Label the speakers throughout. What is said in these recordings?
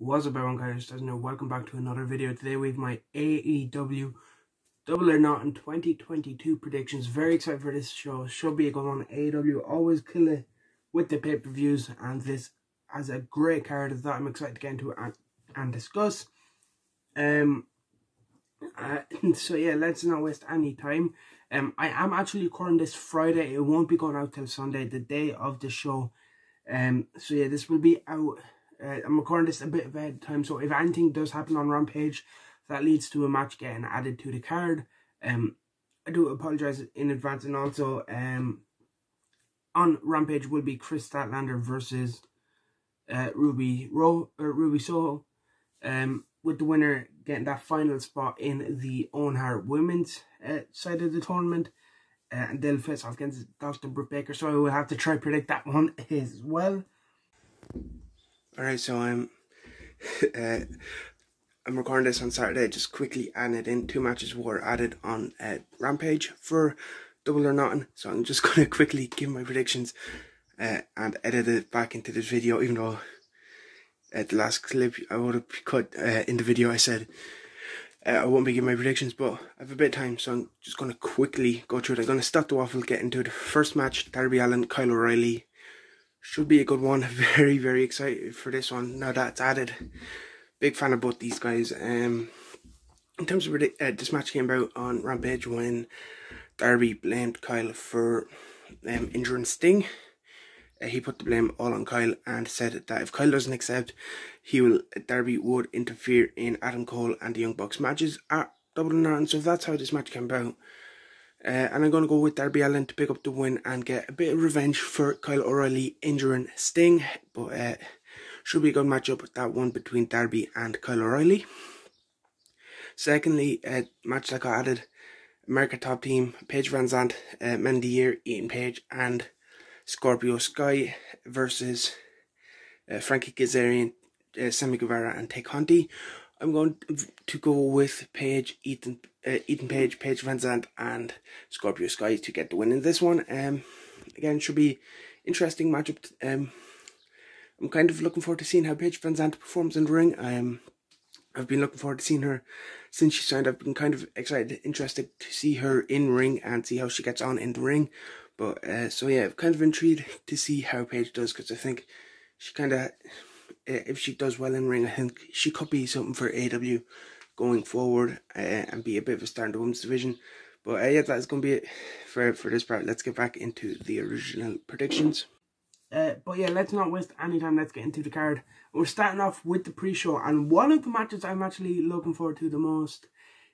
Speaker 1: What's up everyone, guys? Welcome back to another video. Today we have my AEW Double or Not in 2022 predictions. Very excited for this show. Should be a good one. AEW always kill it with the pay-per-views, and this has a great card that I'm excited to get into and discuss. So yeah, let's not waste any time. I am actually recording this Friday. It won't be going out till Sunday, the day of the show. So yeah, this will be out. I'm recording this a bit ahead of time, so if anything does happen on Rampage that leads to a match getting added to the card, I do apologize in advance. And also, on Rampage will be Chris Statlander versus Ruby Soho, with the winner getting that final spot in the Owen Hart women's side of the tournament, and they'll face off against Dr. Britt Baker. So I will have to try to predict that one as well. Alright, so I'm recording this on Saturday, just quickly adding it in. 2 matches were added on Rampage for Double or Nothing, so I'm just going to quickly give my predictions and edit it back into this video, even though the last clip I would have cut in the video I said I won't be giving my predictions, but I have a bit of time, so I'm just going to quickly go through it. I'm going to stop the waffle, get into the first match. Darby Allin, Kyle O'Reilly. Should be a good one. Very, very excited for this one now that it's added. Big fan of both these guys. In terms of this match came about on Rampage when Darby blamed Kyle for injuring Sting. He put the blame all on Kyle and said that if Kyle doesn't accept, Darby would interfere in Adam Cole and the Young Bucks matches at Double or Nothing. So that's how this match came about. And I'm going to go with Darby Allin to pick up the win and get a bit of revenge for Kyle O'Reilly injuring Sting. But should be a good matchup, that one between Darby and Kyle O'Reilly. Secondly, match that got added, America Top Team, Paige Van Zandt, Men of the Year, Ethan Page and Scorpio Sky versus Frankie Kazarian, Sammy Guevara and Tay Conti. I'm going to go with Paige, Ethan Page, Paige Van Zandt and Scorpio Sky to get the win in this one. Again, should be interesting matchup. I'm kind of looking forward to seeing how Paige Van Zandt performs in the ring. I've been looking forward to seeing her since she signed. I've been kind of excited, interested to see her in ring and see how she gets on in the ring. But so yeah, I'm kind of intrigued to see how Paige does, because I think she kind of, if she does well in ring, I think she could be something for AEW going forward and be a bit of a star in the women's division. But yeah, that's going to be it for this part. Let's get back into the original predictions. But yeah, let's not waste any time. Let's get into the card. We're starting off with the pre-show, and one of the matches I'm actually looking forward to the most,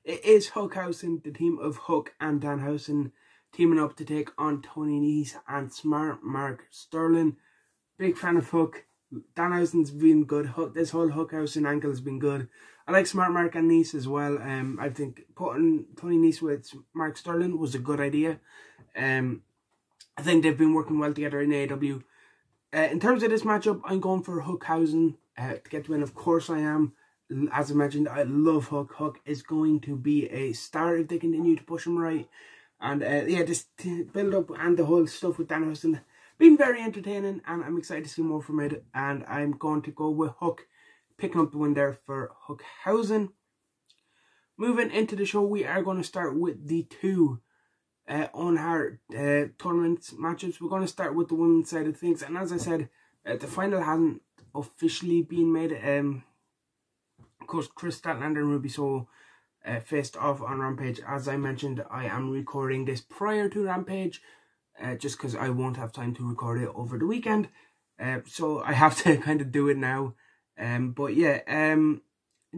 Speaker 1: it is Hookhausen, the team of Hook and Danhausen, teaming up to take on Tony Nese and Smart Mark Sterling. Big fan of Hook. Danhausen's been good. This whole Hookhausen angle has been good. I like Smart Mark and Nese as well. I think putting Tony Nese with Mark Sterling was a good idea. I think they've been working well together in AEW. In terms of this matchup, I'm going for Hookhausen to get the win. Of course I am. As I mentioned, I love Hook. Hook is going to be a star if they continue to push him right. And yeah, this build up and the whole stuff with Danhausen been very entertaining, and I'm excited to see more from it. And I'm going to go with Hook, picking up the win there for Hookhausen. Moving into the show, we are going to start with the 2 Owen Hart tournament matches. We're going to start with the women's side of things, and as I said, the final hasn't officially been made. Of course, Chris Statlander and Ruby Soho faced off on Rampage. As I mentioned, I am recording this prior to Rampage, just because I won't have time to record it over the weekend, so I have to kind of do it now. But yeah, in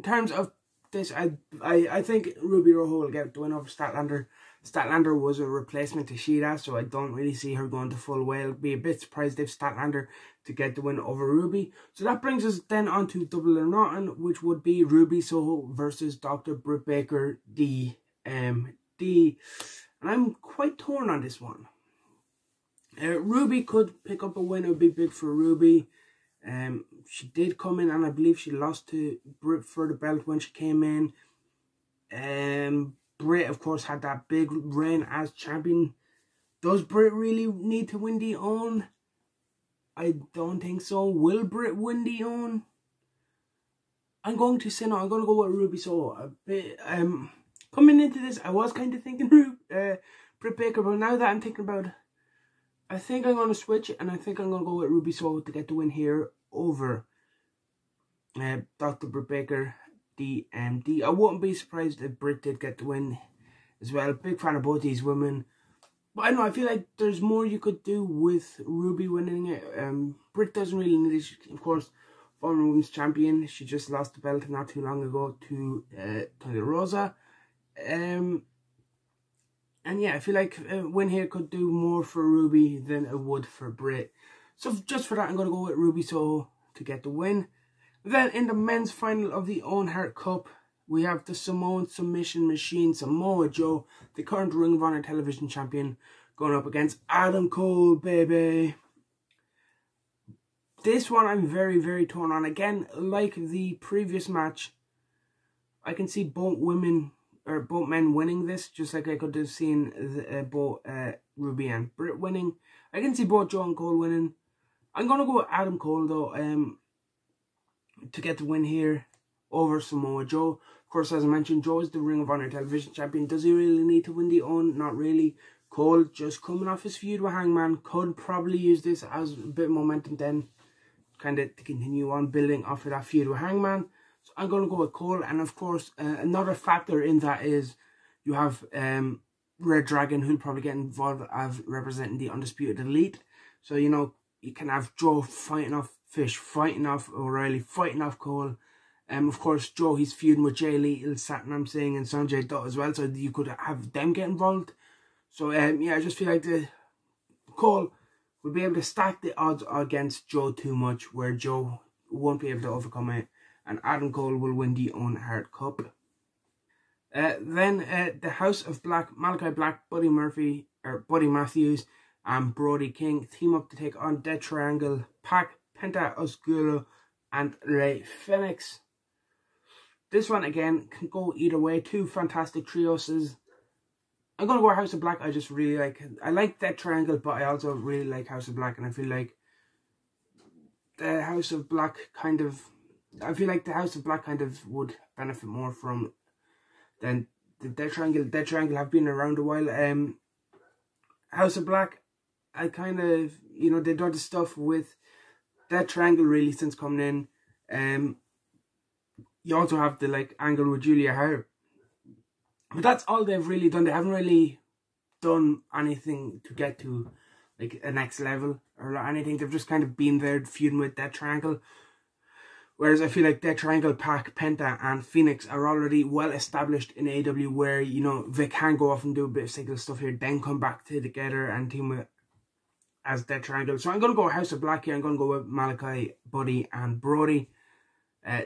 Speaker 1: terms of this, I think Ruby Rojo will get the win over Statlander. Statlander was a replacement to Shida, so I don't really see her going to full way. I'll be a bit surprised if Statlander to get the win over Ruby. So that brings us then on to Double or Nothing, which would be Ruby Soho versus Dr. Britt Baker, DMD. And I'm quite torn on this one. Ruby could pick up a win. It would be big for Ruby. She did come in, and I believe she lost to Britt for the belt when she came in. Britt, of course, had that big reign as champion. Does Britt really need to win the Own? I don't think so. Will Britt win the Own? I'm going to say no. I'm going to go with Ruby Soho. Coming into this, I was kind of thinking Britt Baker, but now that I'm thinking about it, I think I'm going to switch, and I think I'm going to go with Ruby Soho to get the win here over Dr. Britt Baker, DMD. I wouldn't be surprised if Britt did get the win as well. Big fan of both these women. But I don't know, I feel like there's more you could do with Ruby winning it. Britt doesn't really need it. She, of course, former women's champion. She just lost the belt not too long ago to Thunder Rosa. And yeah, I feel like a win here could do more for Ruby than it would for Britt. So just for that, I'm going to go with Ruby Soho to get the win. Then in the men's final of the Owen Hart Cup, we have the Samoan submission machine, Samoa Joe, the current Ring of Honor television champion, going up against Adam Cole, baby. This one I'm very, very torn on. Again, like the previous match, I can see both men winning this, just like I could have seen both Ruby and Britt winning. I can see both Joe and Cole winning. I'm going to go with Adam Cole, though, to get the win here over Samoa Joe. Of course, as I mentioned, Joe is the Ring of Honor television champion. Does he really need to win the Owen? Not really. Cole, just coming off his feud with Hangman, could probably use this as a bit of momentum then, kind of to continue on building off of that feud with Hangman. So I'm going to go with Cole. And of course, another factor in that is you have Red Dragon, who'll probably get involved as representing the Undisputed Elite. So, you know, you can have Joe fighting off Fish, fighting off O'Reilly, fighting off Cole. Of course, Joe, he's feuding with Jay Lethal, Satnam Singh and Sanjay Dutt as well, so you could have them get involved. So, yeah, I just feel like Cole will be able to stack the odds against Joe too much, where Joe won't be able to overcome it, and Adam Cole will win the Owen Hart Cup. Then, the House of Black, Malachi Black, Buddy Matthews, and Brody King team up to take on Death Triangle, Pac, Penta Oscuro, and Rey Fenix. This one, again, can go either way. Two fantastic trios. I'm going to go House of Black. I just really like... I like Death Triangle, but I also really like House of Black. And I feel like the House of Black kind of... I feel like the House of Black kind of would benefit more from than the Death Triangle. Death Triangle have been around a while. House of Black, I kind of... You know, they've done the stuff with Death Triangle really since coming in. You also have the like angle with Julia Hart, but that's all they've really done. They haven't really done anything to get to like a next level or anything. They've just kind of been there feuding with Death Triangle. Whereas I feel like Death Triangle, Pac, Penta and Phoenix are already well established in AEW, where, you know, they can go off and do a bit of single stuff here, then come back together and team with as Death Triangle. So I'm going to go House of Black here. I'm going to go with Malachi, Buddy and Brody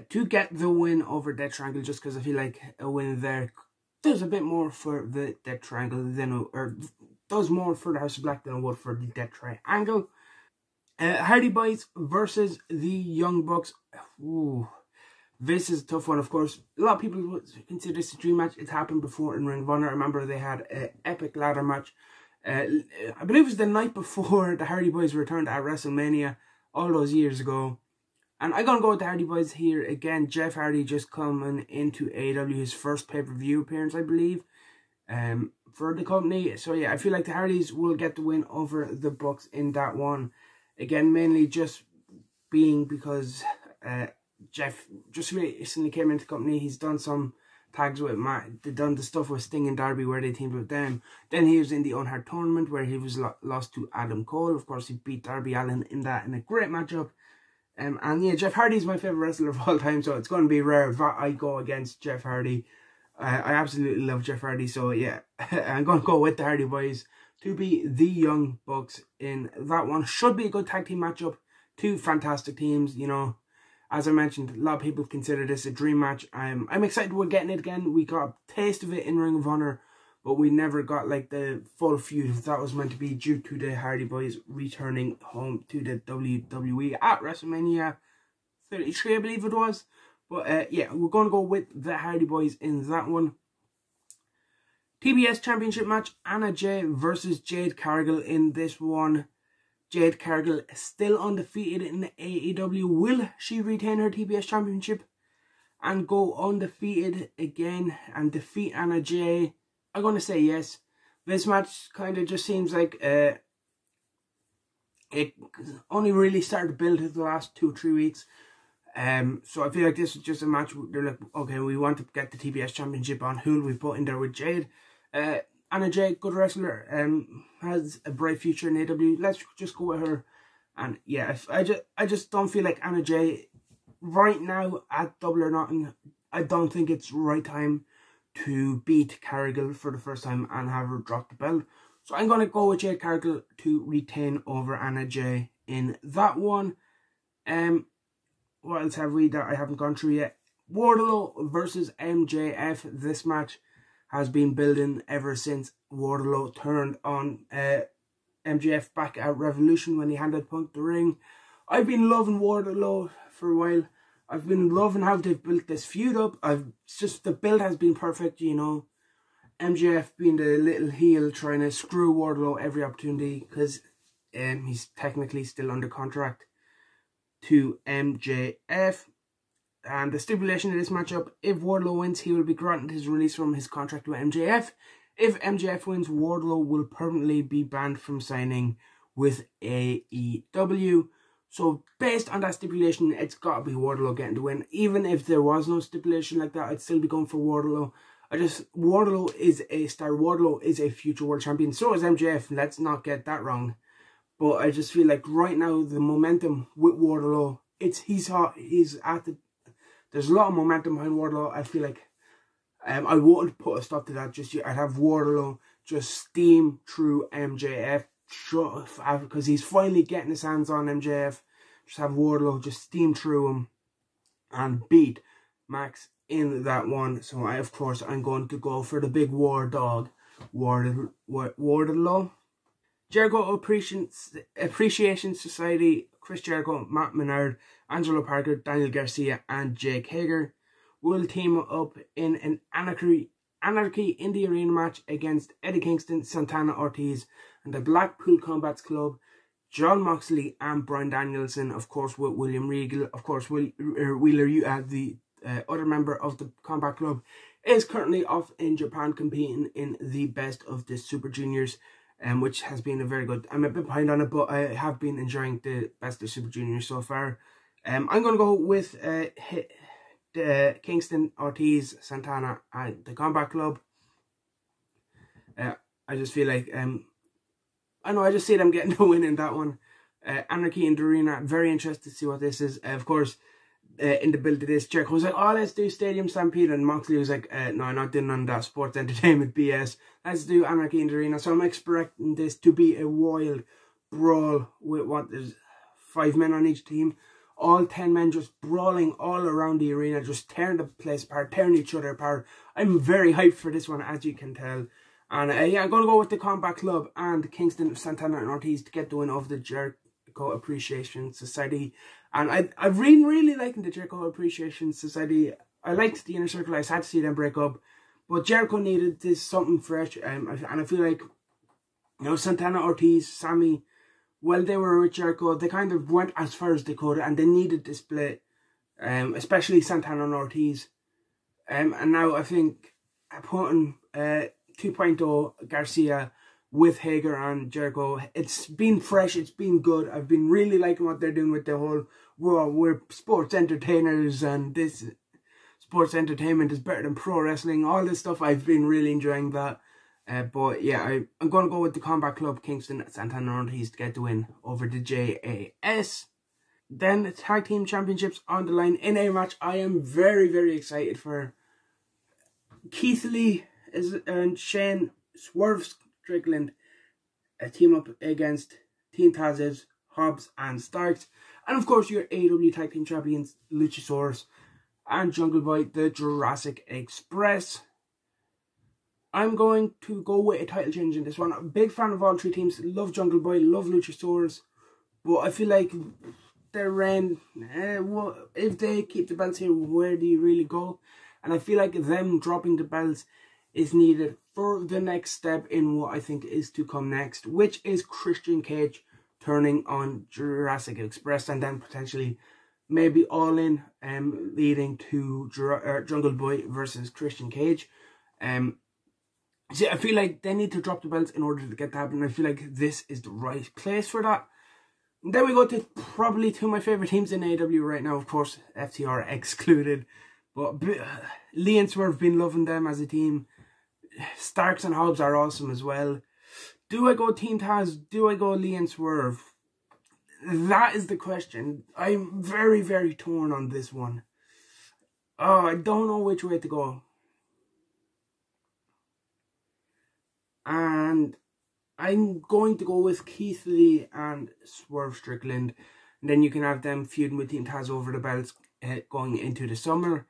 Speaker 1: to get the win over Death Triangle, just because I feel like a win there does a bit more for the Death Triangle than, or does more for the House of Black than it would for the Death Triangle. Hardy Boys versus the Young Bucks. Ooh, this is a tough one, of course. A lot of people would consider this a dream match. It's happened before in Ring of Honor. I remember they had an epic ladder match. I believe it was the night before the Hardy Boys returned at WrestleMania all those years ago. And I'm going to go with the Hardy Boys here again. Jeff Hardy just coming into AEW, his first pay-per-view appearance, I believe, for the company. So yeah, I feel like the Hardys will get the win over the Bucks in that one. Again, mainly just being because Jeff just recently came into the company. He's done some tags with Matt. They've done the stuff with Sting and Darby where they teamed with them. Then he was in the Owen Hart tournament where he was lost to Adam Cole. Of course, he beat Darby Allin in that in a great matchup. And yeah, Jeff Hardy is my favourite wrestler of all time, so it's going to be rare if I go against Jeff Hardy. I absolutely love Jeff Hardy, so yeah, I'm going to go with the Hardy Boys to be the Young Bucks in that one. Should be a good tag team matchup. Two fantastic teams, you know. As I mentioned, a lot of people consider this a dream match. I'm excited we're getting it again. We got a taste of it in Ring of Honor, but we never got like the full feud that was meant to be due to the Hardy Boys returning home to the WWE at WrestleMania 33, I believe it was. But yeah, we're going to go with the Hardy Boys in that one. TBS Championship match, Anna Jay versus Jade Cargill in this one. Jade Cargill still undefeated in the AEW. Will she retain her TBS Championship? and go undefeated again and defeat Anna Jay? I'm going to say yes. This match kind of just seems like it only really started to build the last 2 or 3 weeks. So I feel like this is just a match. They're like, okay, we want to get the TBS Championship on. Who will we put in there with Jade? Anna Jay, good wrestler, has a bright future in AEW. Let's just go with her. And yeah, I just don't feel like Anna Jay right now at Double or Nothing. I don't think it's the right time to beat Cargill for the first time and have her drop the belt. So I'm going to go with Jade Cargill to retain over Anna Jay in that one. What else have we that I haven't gone through yet? Warlow versus MJF. This match has been building ever since Warlow turned on MJF back at Revolution when he handed Punk the ring. I've been loving Warlow for a while. I've been loving how they've built this feud up. The build has been perfect, you know. MJF being the little heel trying to screw Warlow every opportunity because he's technically still under contract to MJF. And the stipulation of this matchup, if Warlow wins, he will be granted his release from his contract with MJF. If MJF wins, Warlow will permanently be banned from signing with AEW. So based on that stipulation, it's got to be Warlow getting the win. Even if there was no stipulation like that, I'd still be going for Warlow. Warlow is a star. Warlow is a future world champion. So is MJF. Let's not get that wrong. But I just feel like right now, the momentum with Warlow, he's hot. He's at the... There's a lot of momentum behind Warlow. I feel like I wouldn't put a stop to that just yet. I'd have Warlow just steam through MJF because he's finally getting his hands on MJF. Just have Warlow just steam through him and beat Max in that one. So of course I'm going to go for the big war dog, Wardlow. Jericho Appreciation Society, Chris Jericho, Matt Menard, Angelo Parker, Daniel Garcia and Jake Hager will team up in an Anarchy in the Arena match against Eddie Kingston, Santana Ortiz and the Blackpool Combats Club, John Moxley and Bryan Danielson, of course with William Regal. Of course Wheeler Yuta, the other member of the Combat Club, is currently off in Japan competing in the Best of the Super Juniors, which has been a very good... I'm a bit behind on it, but I have been enjoying the Best of Super Juniors so far. I'm going to go with Kingston, Ortiz, Santana and the Combat Club. I just feel like... I just see them getting the win in that one. Anarchy in the Arena, very interested to see what this is. Of course, in the build to this, Jericho was like, oh, let's do Stadium Stampede, and Moxley was like, no, I'm not doing none of that sports entertainment BS. Let's do Anarchy in the Arena. So I'm expecting this to be a wild brawl with there's 5 men on each team. All 10 men just brawling all around the arena, just tearing the place apart, tearing each other apart. I'm very hyped for this one, as you can tell. And yeah, I'm going to go with the Combat Club and Kingston, Santana and Ortiz to get the win over the Jericho Appreciation Society. And I've been really liking the Jericho Appreciation Society. I liked the Inner Circle. I was sad to see them break up. But Jericho needed this something fresh. And I feel like, you know, Santana, Ortiz, Sammy, while they were with Jericho, they kind of went as far as they could. And they needed to split. Especially Santana and Ortiz. And now I think putting 2.0 Garcia with Hager and Jericho, it's been fresh, it's been good. I've been really liking what they're doing with the whole, we're sports entertainers and this sports entertainment is better than pro wrestling, all this stuff. I've been really enjoying that. But yeah, I'm going to go with the Combat Club, Kingston, Santana and Ortiz to get the win over the JAS. Then the Tag Team Championships on the line in a match I am very, very excited for. Keith Lee and Shane Swerve Strickland team up against Team Taz's Hobbs and Starks, and of course your AEW Tag Team Champions Luchasaurus and Jungle Boy, the Jurassic Express. I'm going to go with a title change in this one. I'm a big fan of all 3 teams. Love Jungle Boy, love Luchasaurus, but I feel like their reign, if they keep the belts here, where do you really go? And I feel like them dropping the belts is needed for the next step in what I think is to come next, which is Christian Cage turning on Jurassic Express and then potentially maybe All In, leading to Jungle Boy versus Christian Cage. See, I feel like they need to drop the belts in order to get that, and I feel like this is the right place for that. Then we go to probably two of my favourite teams in AEW right now, of course, FTR excluded. But Lee and Swerve, been loving them as a team. Starks and Hobbs are awesome as well. Do I go Team Taz? Do I go Lee and Swerve? That is the question. I'm very, very torn on this one. Oh, I don't know which way to go. And I'm going to go with Keith Lee and Swerve Strickland. And then you can have them feuding with Team Taz over the belts going into the summer.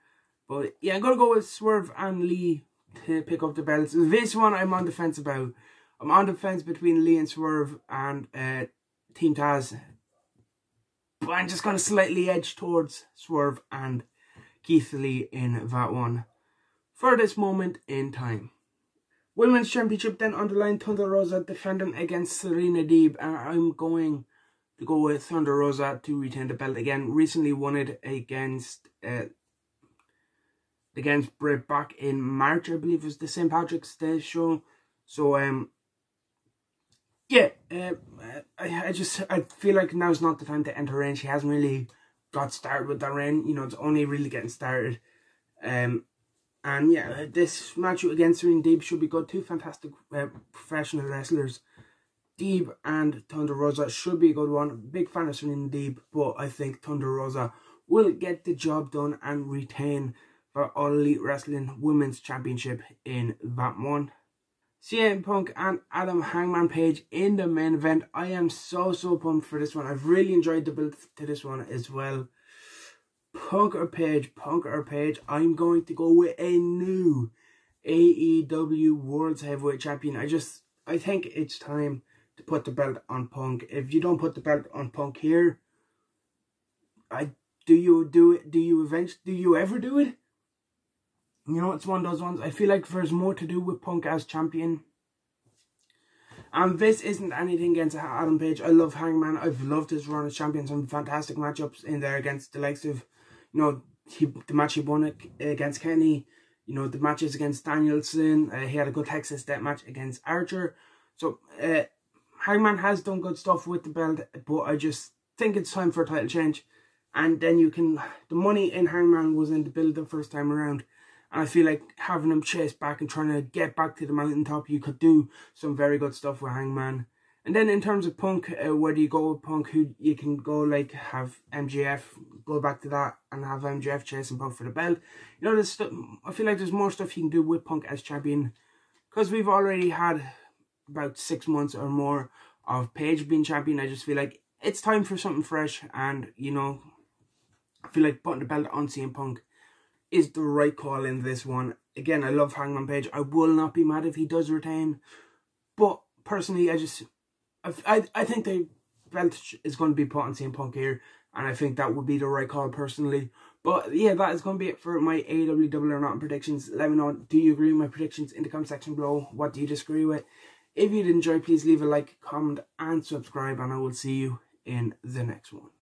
Speaker 1: But yeah, I'm going to go with Swerve and Lee to pick up the belts. This one I'm on the fence about. I'm on the fence between Lee and Swerve and Team Taz. But I'm just going to slightly edge towards Swerve and Keith Lee in that one for this moment in time. Women's Championship then on the line, Thunder Rosa defending against Serena Deeb, and I'm going to go with Thunder Rosa to retain the belt again. Recently won it against Britt back in March, I believe it was the St. Patrick's Day show. So yeah, I feel like now's not the time to enter in. She hasn't really got started with that reign. You know, it's only really getting started. And yeah, this match against Serena Deeb should be good. Two fantastic professional wrestlers. Deeb and Thunder Rosa should be a good one. Big fan of Serena Deeb, but I think Thunder Rosa will get the job done and retain the All Elite Wrestling Women's Championship in that one. CM Punk and Adam Hangman Page in the main event. I am so pumped for this one. I've really enjoyed the build to this one as well. Punk or Page, I'm going to go with a new AEW World Heavyweight Champion. I think it's time to put the belt on Punk. If you don't put the belt on Punk here, do you ever do it? You know, it's one of those ones. I feel like there's more to do with Punk as champion. And this isn't anything against Adam Page. I love Hangman. I've loved his run as champion. Some fantastic matchups in there against the likes of, you know, the match he won against Kenny. You know, the matches against Danielson. He had a good Texas Death match against Archer. So, Hangman has done good stuff with the belt. But I just think it's time for a title change. And then the money in Hangman was in the build the first time around. And I feel like having him chase back and trying to get back to the mountaintop, you could do some very good stuff with Hangman. And then in terms of Punk, where do you go with Punk? Who you can go like have MJF, go back to that and have MJF chasing Punk for the belt. You know, I feel like there's more stuff you can do with Punk as champion. Because we've already had about 6 months or more of Page being champion. I just feel like it's time for something fresh. And, you know, I feel like putting the belt on CM Punk is the right call in this one. Again, I love Hangman Page. I will not be mad if he does retain. But personally, I think the belt is going to be put on CM Punk here. And I think that would be the right call personally. But yeah, that is going to be it for my AEW Double or Nothing predictions. Let me know, do you agree with my predictions in the comment section below? What do you disagree with? If you did enjoy, please leave a like, comment and subscribe. And I will see you in the next one.